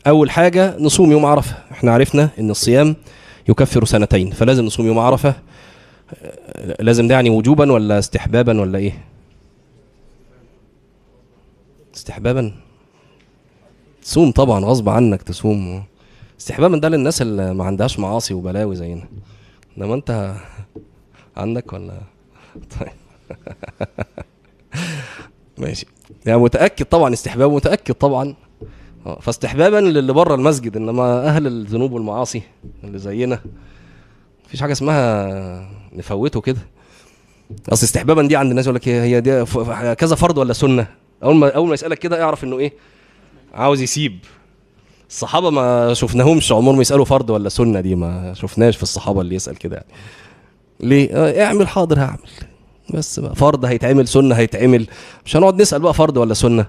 اول حاجه نصوم يوم عرفه. احنا عرفنا ان الصيام يكفر سنتين، فلازم نصوم يوم عرفه. لازم ده يعني وجوبا ولا استحبابا ولا ايه؟ استحبابا. تصوم طبعا غصب عنك تصوم. استحبابا ده للناس اللي ما عندهاش معاصي وبلاوي زينا، انما انت عندك ولا؟ طيب ماشي. يعني متاكد طبعا استحباب، متاكد طبعا. فاستحبابا للي بره المسجد، انما اهل الذنوب والمعاصي اللي زينا مفيش حاجه اسمها نفوته كده. اصل استحبابا دي عند الناس يقول لك هي دي كذا فرض ولا سنه. اول ما يسالك كده اعرف انه ايه، عاوز يسيب. الصحابه ما شفناهمش عمرهم يسالوا فرض ولا سنه، دي ما شفناش في الصحابه اللي يسال كده يعني. ليه؟ اعمل حاضر هعمل، بس بقى فرض هيتعمل سنه هيتعمل، مش هنقعد نسال بقى فرض ولا سنه.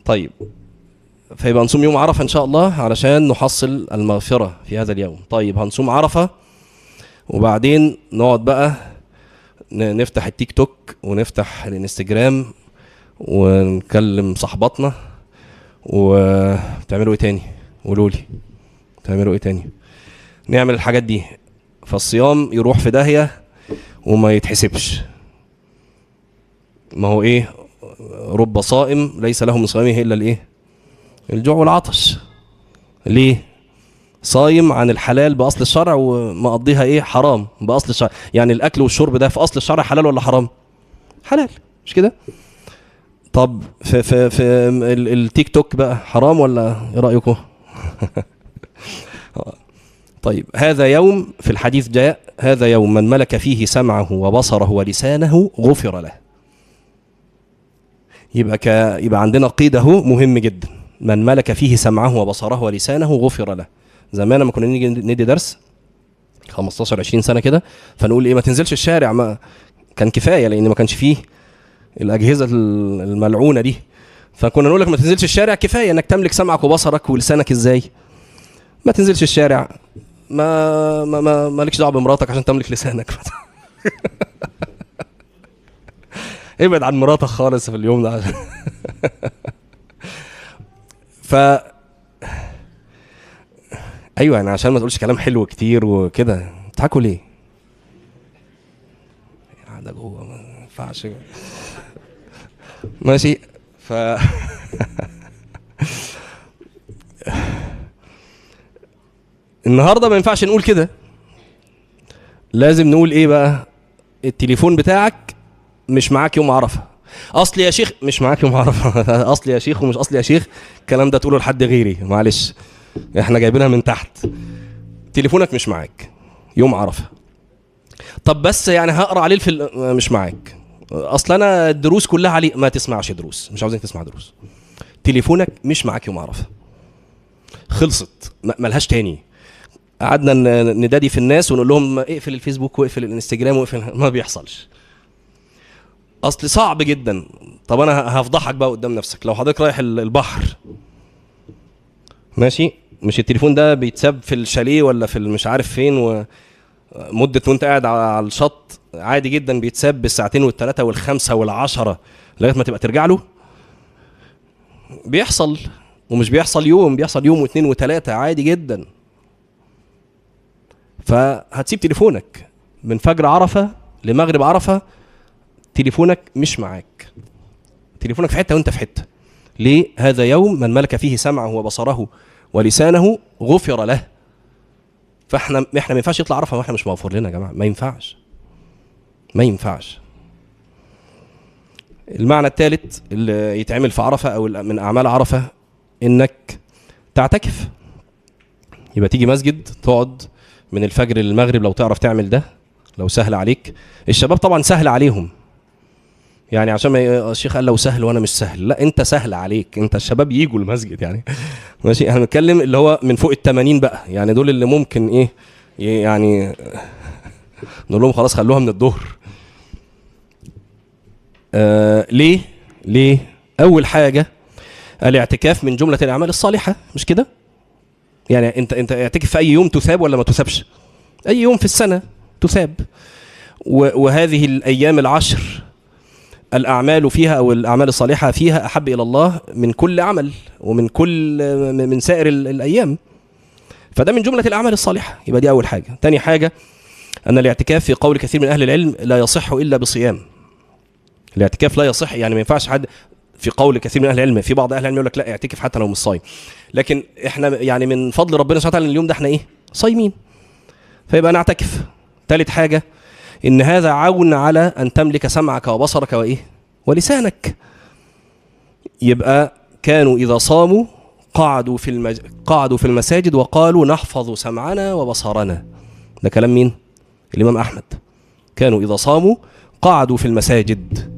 طيب، فيبقى نصوم يوم عرفه ان شاء الله علشان نحصل المغفره في هذا اليوم. طيب هنصوم عرفه وبعدين نقعد بقى نفتح التيك توك ونفتح الانستجرام ونكلم صحباتنا. وتعملوا ايه تاني؟ قولوا لي تعملوا ايه تاني؟ نعمل الحاجات دي، فالصيام يروح في داهيه وما يتحسبش. ما هو ايه، رب صائم ليس له من صيامه الا الايه؟ الجوع والعطش. ليه؟ صايم عن الحلال باصل الشرع ومقضيها ايه؟ حرام باصل الشرع. يعني الاكل والشرب ده في اصل الشرع حلال ولا حرام؟ حلال، مش كده؟ طب في التيك توك بقى حرام ولا ايه رايكم؟ طيب، هذا يوم في الحديث جاء هذا يوم من ملك فيه سمعه وبصره ولسانه غفر له. يبقى عندنا قيد اهو مهم جدا، من ملك فيه سمعه وبصره ولسانه غفر له. زمان لما كنا نيجي ندي درس 15 20 سنه كده، فنقول ايه؟ ما تنزلش الشارع، ما كان كفايه لان ما كانش فيه الاجهزه الملعونه دي. فكنا نقول لك ما تنزلش الشارع، كفايه انك تملك سمعك وبصرك ولسانك. ازاي ما تنزلش الشارع؟ ما مالكش دعوه بمراتك عشان تملك لسانك. ابعد عن مراتك خالص في اليوم ده. ف ايوه، يعني عشان ما تقولش كلام حلو كتير وكده. بتضحكوا ليه؟ قاعده جوه ما ينفعش. ماشي. النهارده ما ينفعش نقول كده. لازم نقول ايه بقى؟ التليفون بتاعك مش معاك يوم عرفه. اصلي يا شيخ مش معاك يوم عرفه. اصلي يا شيخ ومش اصلي يا شيخ، الكلام ده تقوله لحد غيري، معلش احنا جايبينها من تحت. تليفونك مش معاك يوم عرفه. طب بس يعني هقرا عليه مش معاك. اصل انا الدروس كلها عليه. ما تسمعش دروس، مش عاوزين تسمع دروس. تليفونك مش معاك يوم عرفه، خلصت، ملهاش تاني. قعدنا ندادي في الناس ونقول لهم اقفل الفيسبوك واقفل الانستجرام واقفل، ما بيحصلش. اصل صعب جدا. طب انا هفضحك بقى قدام نفسك. لو حضرتك رايح البحر ماشي، مش التليفون ده بيتساب في الشاليه ولا في مش عارف فين، ومدة وانت قاعد على الشط عادي جدا بيتساب بالساعتين والثلاثة والخمسة والعشرة لغاية ما تبقى ترجع له. بيحصل، ومش بيحصل يوم، بيحصل يوم واثنين وثلاثة عادي جدا. فهتسيب تليفونك من فجر عرفة لمغرب عرفة، تليفونك مش معاك، تليفونك في حتة وانت في حتة. ليه؟ هذا يوم من ملك فيه سمعه وبصره ولسانه غفر له. فاحنا ما ينفعش يطلع عرفة واحنا مش مغفور لنا يا جماعة، ما ينفعش، ما ينفعش. المعنى الثالث اللي يتعمل في عرفة او من اعمال عرفة انك تعتكف. يبقى تيجي مسجد تقعد من الفجر للمغرب لو تعرف تعمل ده، لو سهل عليك. الشباب طبعا سهل عليهم، يعني عشان ما الشيخ قال لو سهل وانا مش سهل، لا انت سهل عليك، انت الشباب ييجوا المسجد يعني. ماشي، احنا بنتكلم اللي هو من فوق ال80 بقى، يعني دول اللي ممكن ايه يعني نقول لهم خلاص خلوها من الظهر. ليه؟ اول حاجه الاعتكاف من جمله الاعمال الصالحه، مش كده؟ يعني انت اعتكف في اي يوم تثاب ولا ما تثابش؟ اي يوم في السنه تثاب. وهذه الايام العشر الأعمال فيها أو الأعمال الصالحة فيها أحب إلى الله من كل عمل ومن كل من سائر الأيام. فده من جملة الأعمال الصالحة. يبقى دي أول حاجة. تاني حاجة أن الاعتكاف في قول كثير من أهل العلم لا يصح إلا بصيام. الاعتكاف لا يصح، يعني ما ينفعش حد في قول كثير من أهل العلم. في بعض أهل العلم يقول لك لا اعتكف حتى لو مش صايم، لكن احنا يعني من فضل ربنا سبحانه وتعالى اليوم ده احنا ايه؟ صايمين، فيبقى نعتكف. ثالث حاجة إن هذا عون على أن تملك سمعك وبصرك وإيه؟ ولسانك. يبقى كانوا إذا صاموا قعدوا في المساجد وقالوا نحفظ سمعنا وبصرنا. ده كلام مين؟ الإمام أحمد. كانوا إذا صاموا قعدوا في المساجد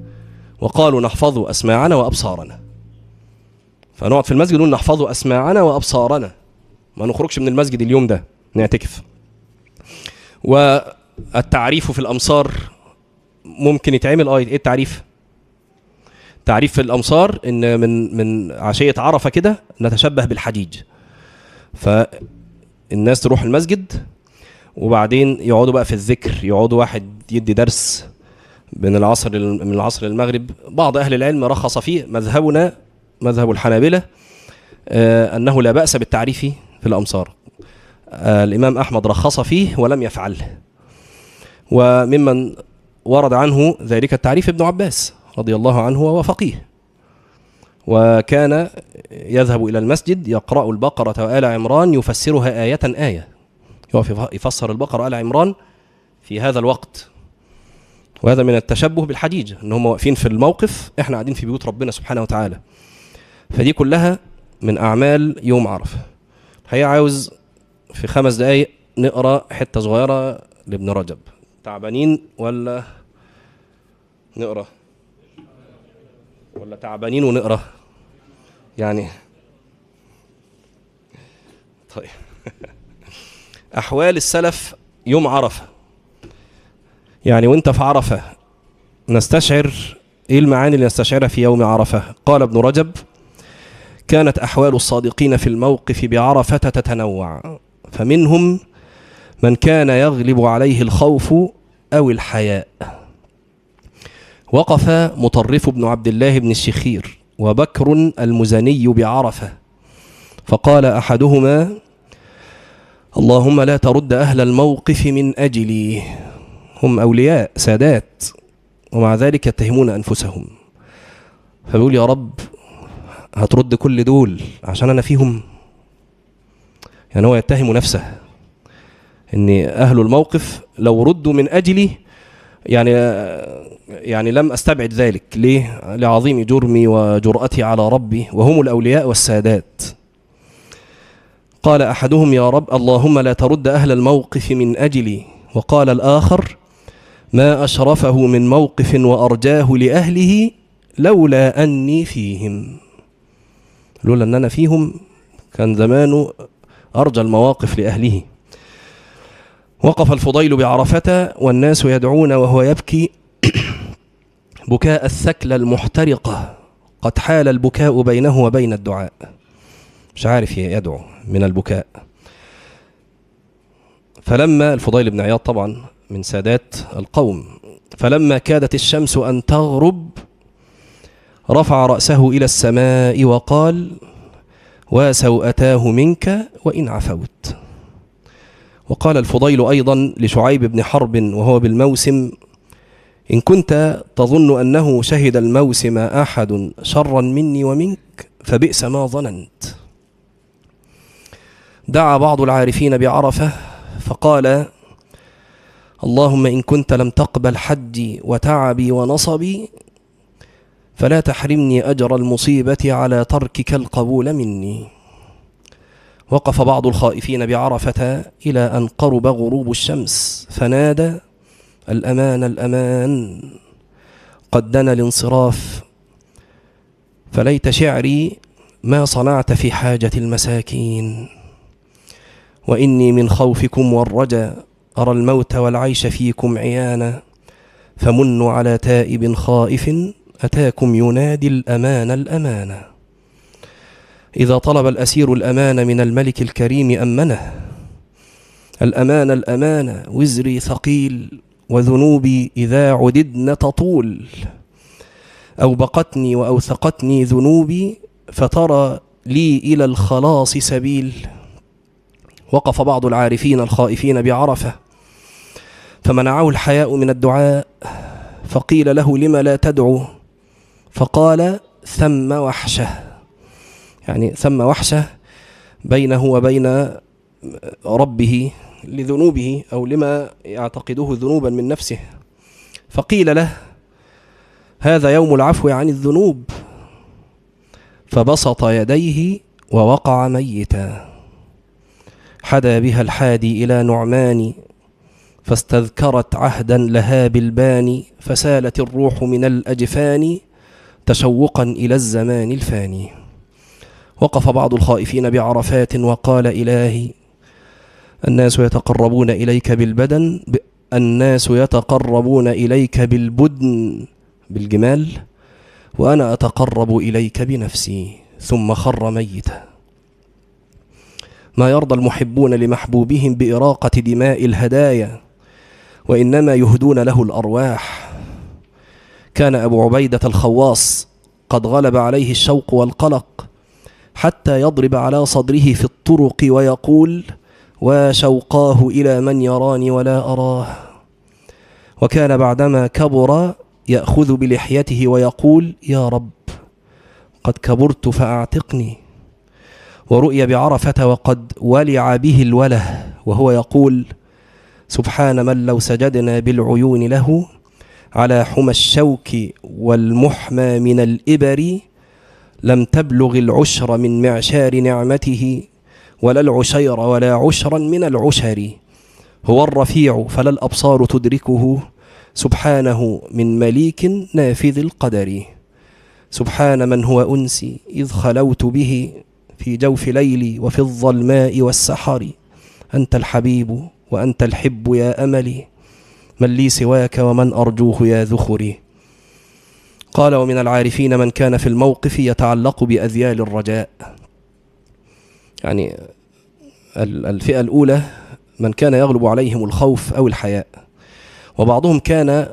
وقالوا نحفظ أسماعنا وأبصارنا. فنقعد في المسجد ونقول نحفظ أسماعنا وأبصارنا، ما نخرجش من المسجد اليوم ده، نعتكف. والتعريف في الأمصار ممكن يتعمل ايه التعريف؟ تعريف في الأمصار إن من عشية عرفة كده نتشبه بالحجيج. فالناس تروح المسجد وبعدين يقعدوا بقى في الذكر، يقعدوا واحد يدي درس من العصر للمغرب. بعض أهل العلم رخص فيه، مذهبنا مذهب الحنابلة أنه لا بأس بالتعريف في الأمصار. الإمام أحمد رخص فيه ولم يفعله. وممن ورد عنه ذلك التعريف ابن عباس رضي الله عنه، وهو فقيه، وكان يذهب إلى المسجد يقرأ البقرة وآل عمران يفسرها آية آية، يفسر البقرة وآل عمران في هذا الوقت. وهذا من التشبه بالحجيج، ان هم واقفين في الموقف، احنا قاعدين في بيوت ربنا سبحانه وتعالى. فدي كلها من أعمال يوم عرفة. هي عاوز في 5 دقايق نقرأ حتة صغيرة لابن رجب. تعبانين ولا نقرأ؟ ولا تعبانين ونقرأ يعني؟ طيب. أحوال السلف يوم عرفة، يعني وانت في عرفة نستشعر ايه المعاني اللي نستشعرها في يوم عرفة. قال ابن رجب: كانت أحوال الصادقين في الموقف بعرفة تتنوع، فمنهم من كان يغلب عليه الخوف أو الحياء. وقف مطرف بن عبد الله بن الشخير وبكر المزني بعرفة، فقال أحدهما: اللهم لا ترد أهل الموقف من أجلي. هم أولياء سادات ومع ذلك يتهمون أنفسهم، فبيقول يا رب هترد كل دول عشان أنا فيهم؟ يعني هو يتهم نفسه إن أهل الموقف لو ردوا من أجلي يعني لم أستبعد ذلك. ليه؟ لعظيم جرمي وجرأتي على ربي، وهم الأولياء والسادات. قال أحدهم: يا رب اللهم لا ترد أهل الموقف من أجلي. وقال الآخر: ما أشرفه من موقف وأرجاه لأهله لولا أني فيهم. لولا أن أنا فيهم كان زمانه أرجى المواقف لأهله. وقف الفضيل بعرفة والناس يدعون وهو يبكي بكاء الثكلى المحترقة، قد حال البكاء بينه وبين الدعاء، مش عارف يدعو من البكاء. فلما الفضيل بن عياض طبعا من سادات القوم، فلما كادت الشمس أن تغرب رفع رأسه إلى السماء وقال: وسوءتاه منك وإن عفوت. وقال الفضيل أيضا لشعيب بن حرب وهو بالموسم: إن كنت تظن أنه شهد الموسم أحد شرا مني ومنك فبئس ما ظننت. دعا بعض العارفين بعرفة فقال: اللهم إن كنت لم تقبل حجي وتعبي ونصبي فلا تحرمني أجر المصيبة على تركك القبول مني. وقف بعض الخائفين بعرفة إلى أن قرب غروب الشمس فنادى: الأمان الأمان، قد دنا الانصراف، فليت شعري ما صنعت في حاجة المساكين. وإني من خوفكم والرجا أرى الموت والعيش فيكم عيانا، فمنوا على تائب خائف أتاكم ينادي الأمان الأمان. إذا طلب الأسير الأمان من الملك الكريم أمنه. الأمان الأمان، وزري ثقيل وذنوبي إذا عددن تطول. أوبقتني وأوثقتني ذنوبي فترى لي إلى الخلاص سبيل. وقف بعض العارفين الخائفين بعرفة فمنعه الحياء من الدعاء، فقيل له: لم لا تدعو؟ فقال: ثم وحشة، يعني ثم وحشة بينه وبين ربه لذنوبه أو لما يعتقده ذنوبا من نفسه. فقيل له: هذا يوم العفو عن الذنوب. فبسط يديه ووقع ميتا. حدا بها الحادي إلى نعمان فاستذكرت عهدا لها بالباني، فسالت الروح من الأجفان تشوقا إلى الزمان الفاني. وقف بعض الخائفين بعرفات وقال: إلهي، الناس يتقربون إليك بالبدن، الناس يتقربون إليك بالبدن بالجمال، وأنا أتقرب إليك بنفسي. ثم خر ميتا. ما يرضى المحبون لمحبوبهم بإراقة دماء الهدايا، وإنما يهدون له الأرواح. كان أبو عبيدة الخواص قد غلب عليه الشوق والقلق حتى يضرب على صدره في الطرق ويقول: وشوقاه إلى من يراني ولا أراه. وكان بعدما كبر يأخذ بلحيته ويقول: يا رب، قد كبرت فأعتقني. ورؤي بعرفة وقد ولع به الوله وهو يقول: سبحان من لو سجدنا بالعيون له على حمى الشوك والمحمى من الإبر لم تبلغ العشر من معشار نعمته ولا العشير ولا عشرا من العشر. هو الرفيع فلا الأبصار تدركه، سبحانه من مليك نافذ القدر. سبحان من هو أنسي إذ خلوت به في جوف ليلي وفي الظلماء والسحر. أنت الحبيب وأنت الحب يا أملي، من لي سواك ومن أرجوه يا ذخري. قال: ومن العارفين من كان في الموقف يتعلق بأذيال الرجاء. يعني الفئة الأولى من كان يغلب عليهم الخوف أو الحياء، وبعضهم كان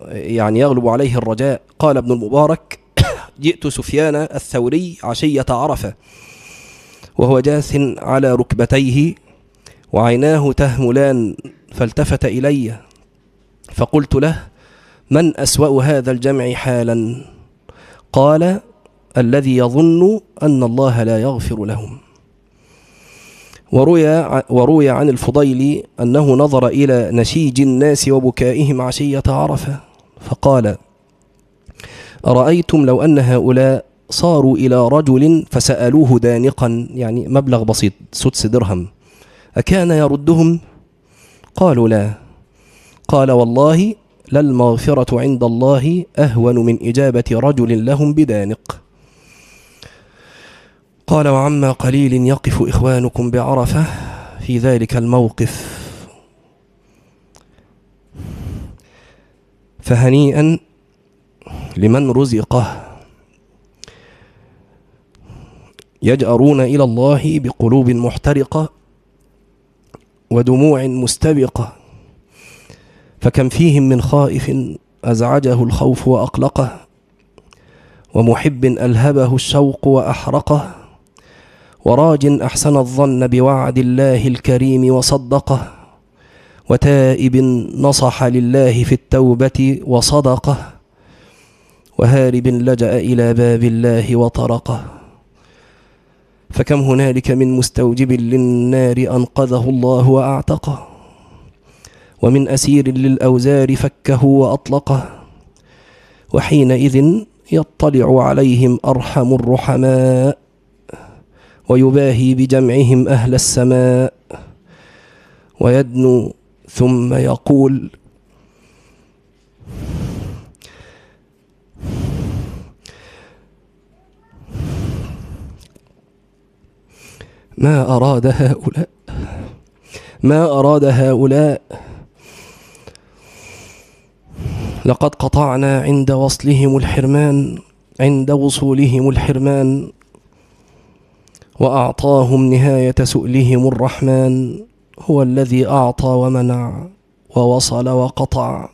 يعني يغلب عليه الرجاء. قال ابن المبارك: جئت سفيان الثوري عشية عرفة وهو جاث على ركبتيه وعيناه تهملان، فالتفت إلي فقلت له: من أسوأ هذا الجمع حالا؟ قال: الذي يظن أن الله لا يغفر لهم. وروي عن الفضيل أنه نظر إلى نشيج الناس وبكائهم عشية عرفة فقال: أرأيتم لو أن هؤلاء صاروا إلى رجل فسألوه دانقا، يعني مبلغ بسيط 6 درهم، أكان يردهم؟ قالوا: لا. قال: والله للمغفرة عند الله أهون من إجابة رجل لهم بدانق. قال: وعما قليل يقف إخوانكم بعرفة في ذلك الموقف، فهنيئا لمن رزقه. يجأرون إلى الله بقلوب محترقة ودموع مستبقة، فكم فيهم من خائف أزعجه الخوف وأقلقه، ومحب ألهبه الشوق وأحرقه، وراج أحسن الظن بوعد الله الكريم وصدقه، وتائب نصح لله في التوبة وصدقه، وهارب لجأ إلى باب الله وطرقه. فكم هنالك من مستوجب للنار أنقذه الله وأعتقه، ومن أسير للأوزار فكه وأطلقه، وحينئذ يطلع عليهم أرحم الرحماء ويباهي بجمعهم أهل السماء، ويدنو ثم يقول: ما أراد هؤلاء لقد قطعنا عند وصولهم الحرمان، وأعطاهم نهاية سؤلهم الرحمن. هو الذي أعطى ومنع ووصل وقطع.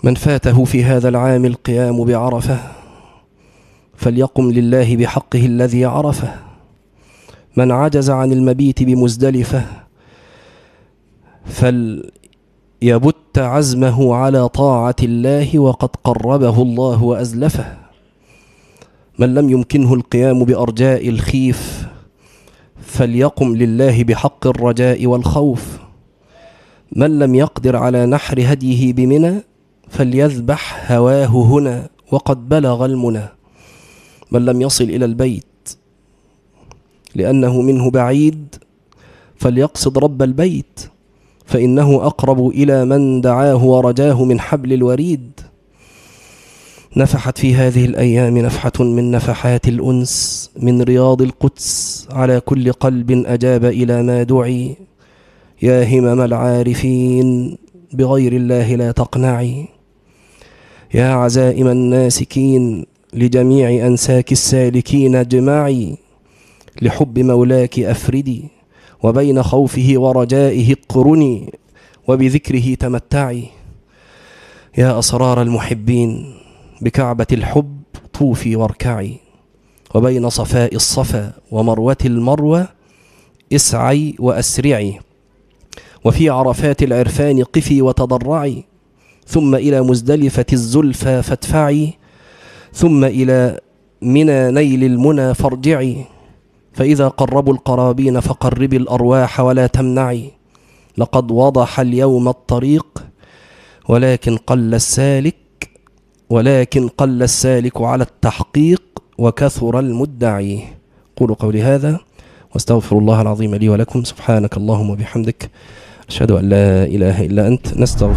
من فاته في هذا العام القيام بعرفة فليقم لله بحقه الذي عرفه. من عجز عن المبيت بمزدلفة فليبت عزمه على طاعة الله وقد قربه الله وأزلفه. من لم يمكنه القيام بأرجاء الخيف فليقم لله بحق الرجاء والخوف. من لم يقدر على نحر هديه بمنى فليذبح هواه هنا وقد بلغ المنى. من لم يصل إلى البيت لأنه منه بعيد فليقصد رب البيت فإنه أقرب إلى من دعاه ورجاه من حبل الوريد. نفحت في هذه الأيام نفحة من نفحات الأنس من رياض القدس على كل قلب أجاب إلى ما دعي. يا همم العارفين بغير الله لا تقنعي. يا عزائم الناسكين لجميع أنساك السالكين اجمعي. لحب مولاك أفردي وبين خوفه ورجائه اقرني وبذكره تمتعي. يا أسرار المحبين بكعبة الحب طوفي واركعي. وبين صفاء الصفا ومروة المروة اسعي وأسرعي. وفي عرفات العرفان قفي وتضرعي. ثم إلى مزدلفة الزلفى فادفعي. ثم إلى منى نيل المنى فارجعي. فإذا قربوا القرابين فقربي الأرواح ولا تمنعي. لقد وضح اليوم الطريق ولكن قل السالك على التحقيق وكثر المدعي. قولوا قولي هذا واستغفر الله العظيم لي ولكم. سبحانك اللهم وبحمدك أشهد أن لا إله إلا أنت نستغفر.